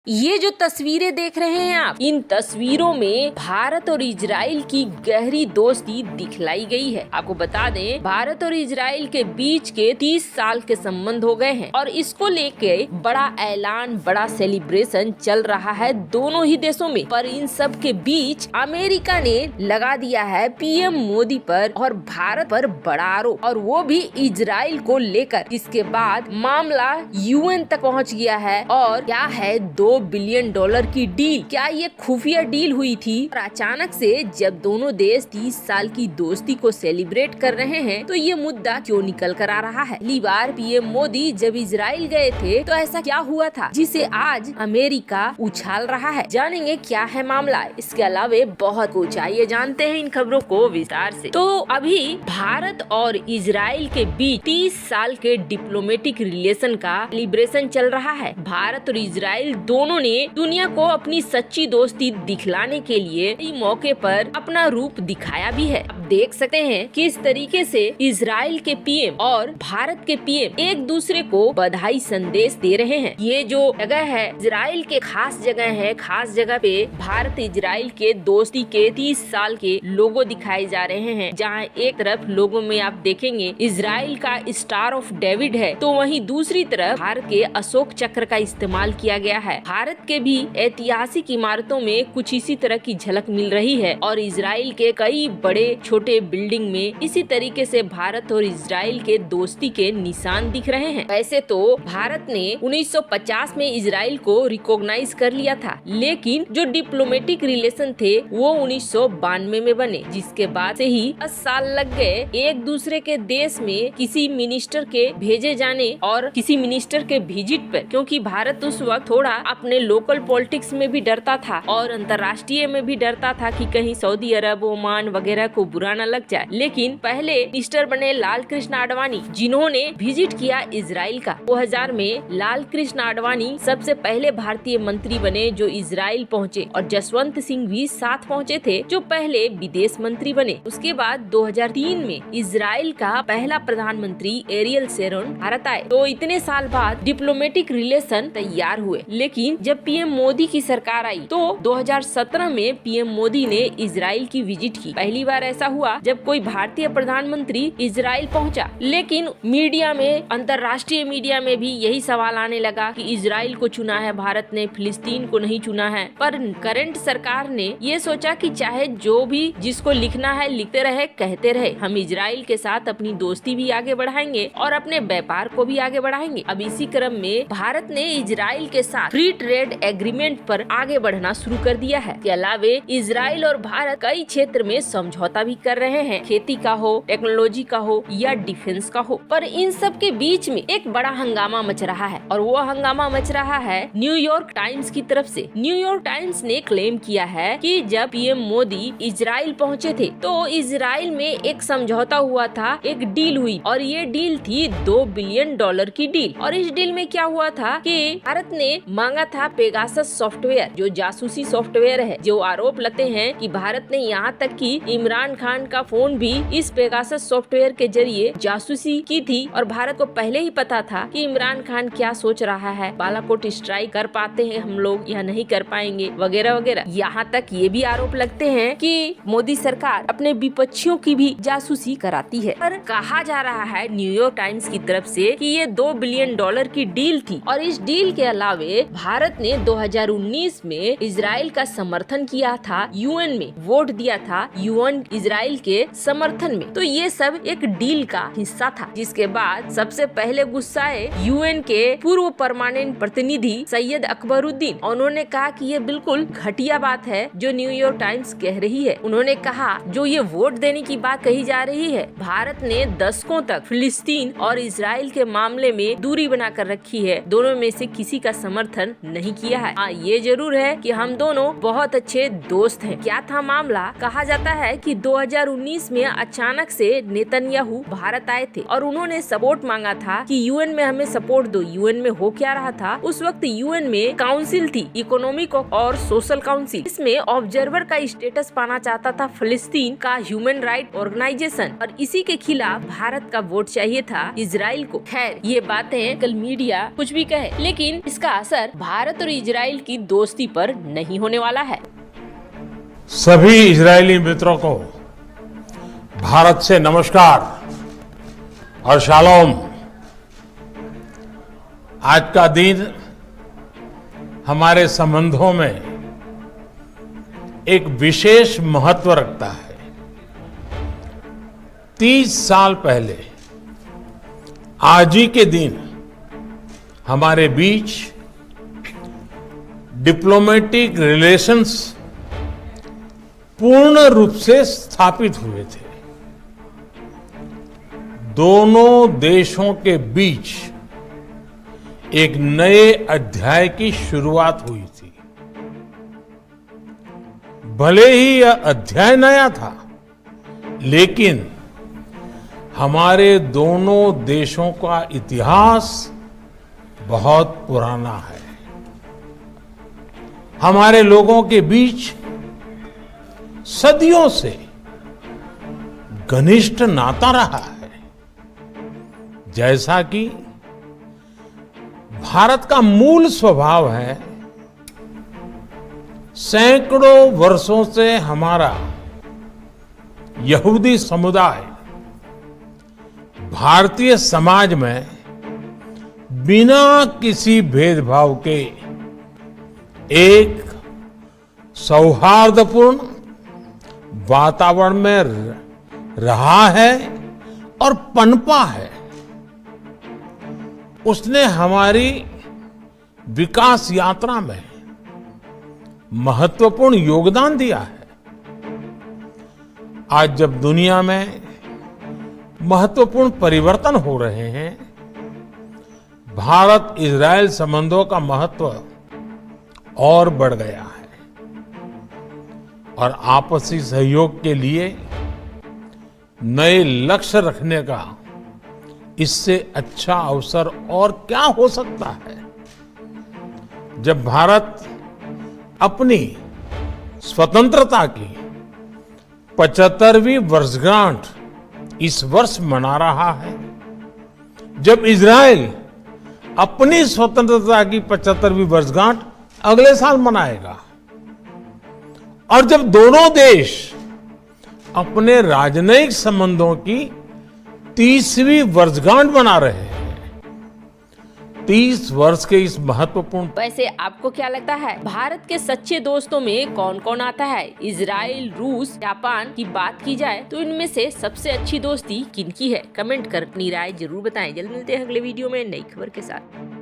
ये जो तस्वीरें देख रहे हैं आप, इन तस्वीरों में भारत और इजराइल की गहरी दोस्ती दिखलाई गई है। आपको बता दें, भारत और इजराइल के बीच के 30 साल के संबंध हो गए हैं और इसको लेके बड़ा ऐलान, बड़ा सेलिब्रेशन चल रहा है दोनों ही देशों में। पर इन सब के बीच अमेरिका ने लगा दिया है पीएम मोदी पर और भारत पर बड़ा आरोप, और वो भी इजराइल को लेकर। इसके बाद मामला यूएन तक पहुंच गया है। और क्या है $2 बिलियन की डील? क्या ये खुफिया डील हुई थी? और अचानक से जब दोनों देश 30 साल की दोस्ती को सेलिब्रेट कर रहे हैं तो ये मुद्दा क्यों निकल कर आ रहा है? पहली बार पीएम मोदी जब इजराइल गए थे तो ऐसा क्या हुआ था जिसे आज अमेरिका उछाल रहा है? जानेंगे क्या है मामला। इसके अलावा बहुत कुछ, आइए जानते हैं इन खबरों को विस्तार से। तो अभी भारत और इजराइल के बीच 30 साल के डिप्लोमेटिक रिलेशन का सेलिब्रेशन चल रहा है। भारत और इजराइल दोनों ने दुनिया को अपनी सच्ची दोस्ती दिखलाने के लिए इस मौके पर अपना रूप दिखाया भी है। अब देख सकते हैं कि इस तरीके से इजराइल के पीएम और भारत के पीएम एक दूसरे को बधाई संदेश दे रहे हैं। ये जो जगह है इजराइल के खास जगह है। खास जगह पे भारत इजराइल के दोस्ती के 30 साल के लोगो दिखाए जा रहे हैं, जहाँ एक तरफ लोगो में आप देखेंगे इजराइल का स्टार ऑफ डेविड है, तो वहीं दूसरी तरफ भारत के अशोक चक्र का इस्तेमाल किया गया है। भारत के भी ऐतिहासिक इमारतों में कुछ इसी तरह की झलक मिल रही है और इजराइल के कई बड़े छोटे बिल्डिंग में इसी तरीके से भारत और इजराइल के दोस्ती के निशान दिख रहे हैं। वैसे तो भारत ने 1950 में इजराइल को रिकॉग्नाइज कर लिया था, लेकिन जो डिप्लोमेटिक रिलेशन थे वो 1992 में बने, जिसके बाद से ही 10 साल लग गए एक दूसरे के देश में किसी मिनिस्टर के भेजे जाने और किसी मिनिस्टर के विजिट पर, क्योंकि भारत उस वक्त थोड़ा अपने लोकल पॉलिटिक्स में भी डरता था और अंतर्राष्ट्रीय में भी डरता था कि कहीं सऊदी अरब, ओमान वगैरह को बुरा न लग जाए। लेकिन पहले मिनिस्टर बने लाल कृष्ण आडवाणी, जिन्होंने विजिट किया इजराइल का। 2000 में लाल कृष्ण आडवाणी सबसे पहले भारतीय मंत्री बने जो इजराइल पहुँचे, और जसवंत सिंह भी साथ पहुँचे थे जो पहले विदेश मंत्री बने। उसके बाद 2003 में इजराइल का पहला प्रधानमंत्री एरियल शेरोन भारत आए। तो इतने साल बाद डिप्लोमेटिक रिलेशन तैयार हुए। लेकिन जब पीएम मोदी की सरकार आई तो 2017 में पीएम मोदी ने इजराइल की विजिट की। पहली बार ऐसा हुआ जब कोई भारतीय प्रधानमंत्री इजराइल पहुंचा। लेकिन मीडिया में, अंतर्राष्ट्रीय मीडिया में भी यही सवाल आने लगा कि इजराइल को चुना है भारत ने, फिलिस्तीन को नहीं चुना है। पर करंट सरकार ने ये सोचा कि चाहे जो भी जिसको लिखना है लिखते रहे, कहते रहे, हम इजराइल के साथ अपनी दोस्ती भी आगे बढ़ाएंगे और अपने व्यापार को भी आगे बढ़ाएंगे। अब इसी क्रम में भारत ने इजराइल के साथ फ्री ट्रेड एग्रीमेंट पर आगे बढ़ना शुरू कर दिया है। इसके अलावा इजराइल और भारत कई क्षेत्र में समझौता भी कर रहे हैं, खेती का हो, टेक्नोलॉजी का हो या डिफेंस का हो। पर इन सब के बीच में एक बड़ा हंगामा मच रहा है, और वो हंगामा मच रहा है न्यूयॉर्क टाइम्स की तरफ से। न्यूयॉर्क टाइम्स ने क्लेम किया है कि जब पीएम मोदी इजराइल पहुंचे थे तो इजराइल में एक समझौता हुआ था, एक डील हुई, और ये डील थी $2 बिलियन की डील। और इस डील में क्या हुआ था कि भारत ने मांगा था पेगासस सॉफ्टवेयर, जो जासूसी सॉफ्टवेयर है। जो आरोप लगते हैं कि भारत ने यहाँ तक कि इमरान खान का फोन भी इस पेगासस सॉफ्टवेयर के जरिए जासूसी की थी, और भारत को पहले ही पता था कि इमरान खान क्या सोच रहा है, बालाकोट स्ट्राइक कर पाते हैं हम लोग या नहीं कर पाएंगे, वगैरह वगैरह। यहाँ तक ये भी आरोप लगते हैं कि मोदी सरकार अपने विपक्षियों की भी जासूसी कराती है। पर कहा जा रहा है न्यूयॉर्क टाइम्स की तरफ से कि ये $2 बिलियन की डील थी, और इस डील के अलावे भारत ने 2019 में इजराइल का समर्थन किया था, यूएन में वोट दिया था यूएन इजराइल के समर्थन में। तो ये सब एक डील का हिस्सा था, जिसके बाद सबसे पहले गुस्साए यूएन के पूर्व परमानेंट प्रतिनिधि सैयद अकबरुद्दीन। उन्होंने कहा कि ये बिल्कुल घटिया बात है जो न्यूयॉर्क टाइम्स कह रही है। उन्होंने कहा जो ये वोट देने की बात कही जा रही है, भारत ने दशकों तक फिलिस्तीन और इजराइल के मामले में दूरी बनाकर रखी है, दोनों में से किसी का समर्थन नहीं किया है। हाँ, ये जरूर है कि हम दोनों बहुत अच्छे दोस्त हैं। क्या था मामला? कहा जाता है कि 2019 में अचानक से नेतन्याहू भारत आए थे और उन्होंने सपोर्ट मांगा था कि यूएन में हमें सपोर्ट दो। यूएन में हो क्या रहा था उस वक्त? यूएन में काउंसिल थी, इकोनॉमिक और सोशल काउंसिल। इसमें ऑब्जर्वर का स्टेटस पाना चाहता था फिलिस्तीन का ह्यूमन राइट ऑर्गेनाइजेशन, और इसी के खिलाफ भारत का वोट चाहिए था इजराइल को। खैर, ये बातें कल मीडिया कुछ भी कहे, लेकिन इसका असर भारत भारत और इजराइल की दोस्ती पर नहीं होने वाला है। सभी इजरायली मित्रों को भारत से नमस्कार और शालोम। आज का दिन हमारे संबंधों में एक विशेष महत्व रखता है। 30 साल पहले आज ही के दिन हमारे बीच डिप्लोमेटिक रिलेशंस पूर्ण रूप से स्थापित हुए थे। दोनों देशों के बीच एक नए अध्याय की शुरुआत हुई थी। भले ही यह अध्याय नया था, लेकिन हमारे दोनों देशों का इतिहास बहुत पुराना है। हमारे लोगों के बीच सदियों से घनिष्ठ नाता रहा है। जैसा कि भारत का मूल स्वभाव है, सैकड़ों वर्षों से हमारा यहूदी समुदाय भारतीय समाज में बिना किसी भेदभाव के एक सौहार्दपूर्ण वातावरण में रहा है और पनपा है। उसने हमारी विकास यात्रा में महत्वपूर्ण योगदान दिया है। आज जब दुनिया में महत्वपूर्ण परिवर्तन हो रहे हैं, भारत इजराइल संबंधों का महत्व और बढ़ गया है और आपसी सहयोग के लिए नए लक्ष्य रखने का इससे अच्छा अवसर और क्या हो सकता है। जब भारत अपनी स्वतंत्रता की 75वीं वर्षगांठ इस वर्ष मना रहा है, जब इजराइल अपनी स्वतंत्रता की 75वीं वर्षगांठ अगले साल मनाएगा और जब दोनों देश अपने राजनयिक संबंधों की 30वीं वर्षगांठ मना रहे हैं, 30 वर्ष के इस महत्वपूर्ण। वैसे आपको क्या लगता है, भारत के सच्चे दोस्तों में कौन कौन आता है? इजराइल, रूस, जापान की बात की जाए तो इनमें से सबसे अच्छी दोस्ती किनकी है? कमेंट कर अपनी राय जरूर बताएं। जल्द मिलते हैं अगले वीडियो में नई खबर के साथ।